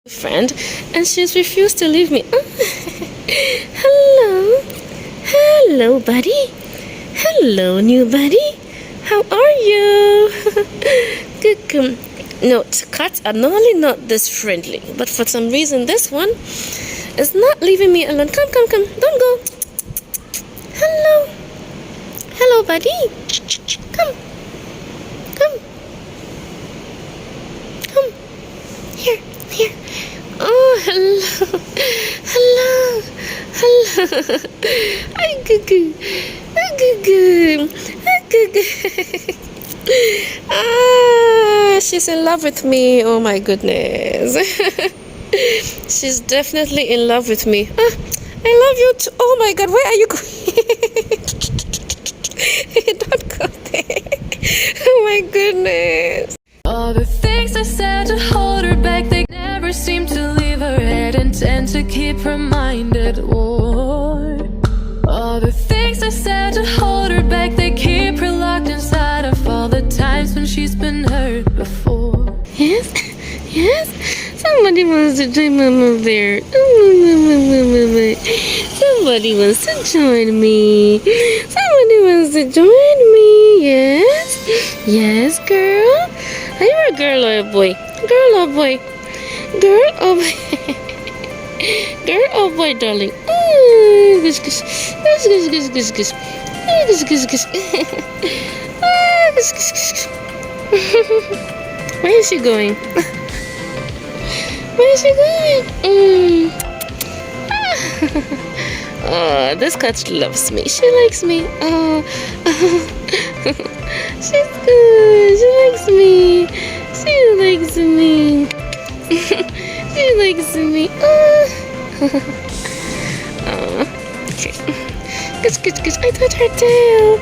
friend, and she's refused to leave me. Hello. Hello, buddy. Hello, new buddy. How are you? Good. No, cats are not only not this friendly, but for some reason this one is not leaving me alone. Come. Don't go. Hello, buddy. Come. Here. Oh, hello. Hi, Gugu. She's in love with me. Oh my goodness. She's definitely in love with me. I love you too. Oh my god, where are you going? Don't go there. Oh my goodness. All the things I said to hold her back, they never seem to leave her head and tend to keep her mind at war. All the things I said to hold her back, they keep her locked inside of all the times when she's been hurt before. Yes. Somebody wants to join Mama Bear. Somebody wants to join me. Somebody wants to join me. Yes, girl. Are you a girl or a boy? Girl or boy? Girl or boy? Girl or boy, darling? Gush. Where is she going? Oh, this cat loves me. She likes me. Oh. She's good. She likes me. She likes me. Oh. Okay. Good. I thought her tail.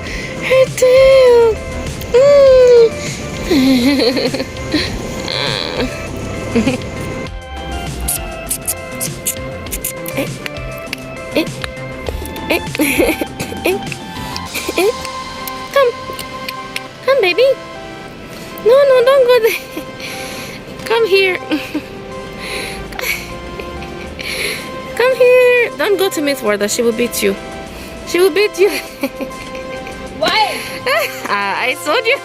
Come, baby. No, don't go there. Come here. Come here. Don't go to Miss Warda. She will beat you. Why? I told you.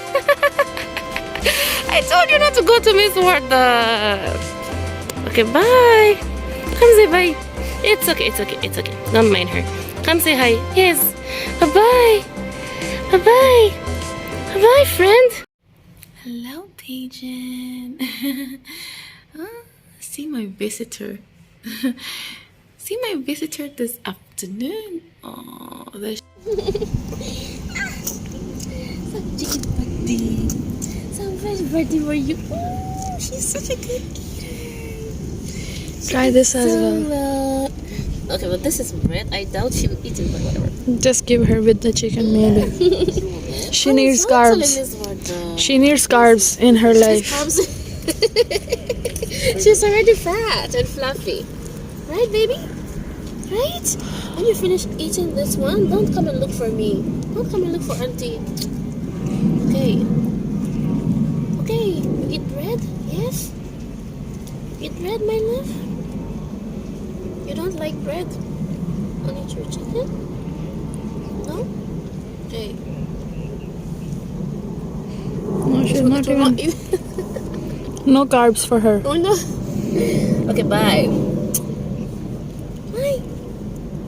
I told you not to go to Miss Warda. Okay, bye. Come say bye. It's okay. Don't mind her. Come say hi. Yes. Bye-bye, friend. Hello, Pigeon. See my visitor. This afternoon. Oh, there's such a buddy. So very buddy for you. Oh, she's such a good eater. Try this as well. Okay, well this is bread. I doubt she will eat it, but whatever. Just give her with the chicken, maybe. She needs carbs. She needs carbs in her life. She's already fat and fluffy. Right, baby? Right? When you finish eating this one, don't come and look for me. Don't come and look for auntie. Okay. You eat bread? Yes? You eat bread, my love? You don't like bread? Only your chicken? No? Okay. No, she's not even. No carbs for her. Oh no. Okay, bye.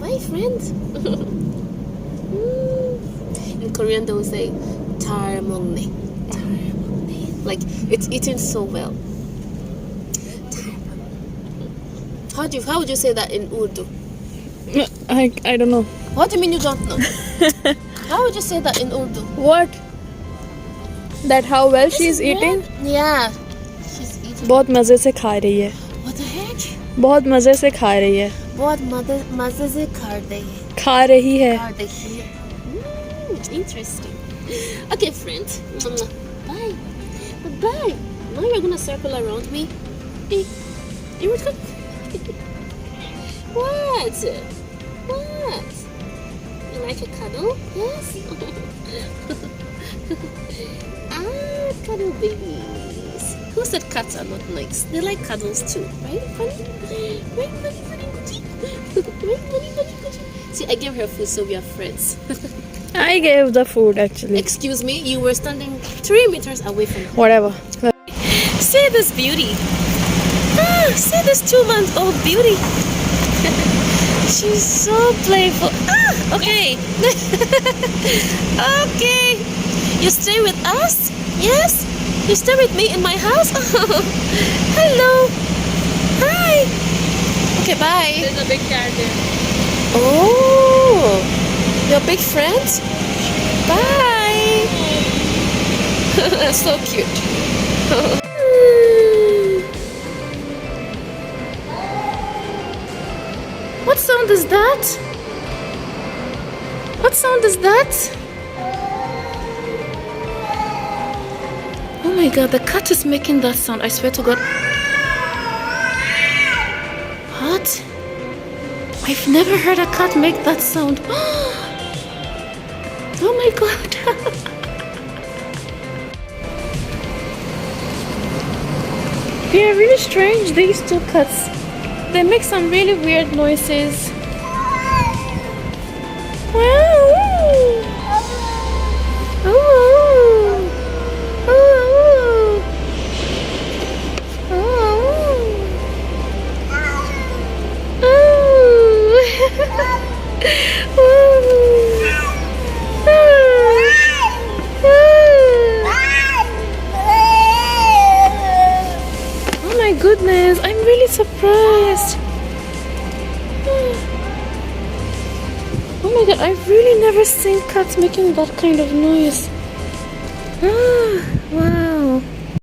Bye, friend. In Korean, they will say tar mongne. Like it's eaten so well. How would you say that in Urdu? I don't know. What do you mean you don't know? How would you say that in Urdu? What? That how well she's eating? Yeah. She's eating. बहुत मजे से खा रही है. What the heck? बहुत मजे से खा रही है. बहुत मजे से खा रही है. खा रही है. Interesting. Okay, friend. Bye. Bye. Now you're gonna circle around me. Hey, what's good? What? You like a cuddle? Yes. Cuddle babies. Who said cats are not nice? They like cuddles too, right? Funny? Right, funny, funny, Gucci? Right, funny, funny, Gucci? See, I gave her food, so we are friends. I gave the food actually. Excuse me, you were standing 3 meters away from her. Whatever. See this beauty. Ah, see this 2-month-old beauty. She's so playful. Ah, okay. Okay. You stay with us? Yes? You stay with me in my house? Hello. Hi. Okay, bye. There's a big cat there. Oh, your big friend? Bye. So cute. What sound is that? What sound is that? Oh my god, the cat is making that sound. I swear to god. What? I've never heard a cat make that sound. Oh my god. They are really strange, these two cats. They make some really weird noises. Oh my goodness, I'm really surprised. Oh my god, I've really never seen cats making that kind of noise. Ah, wow.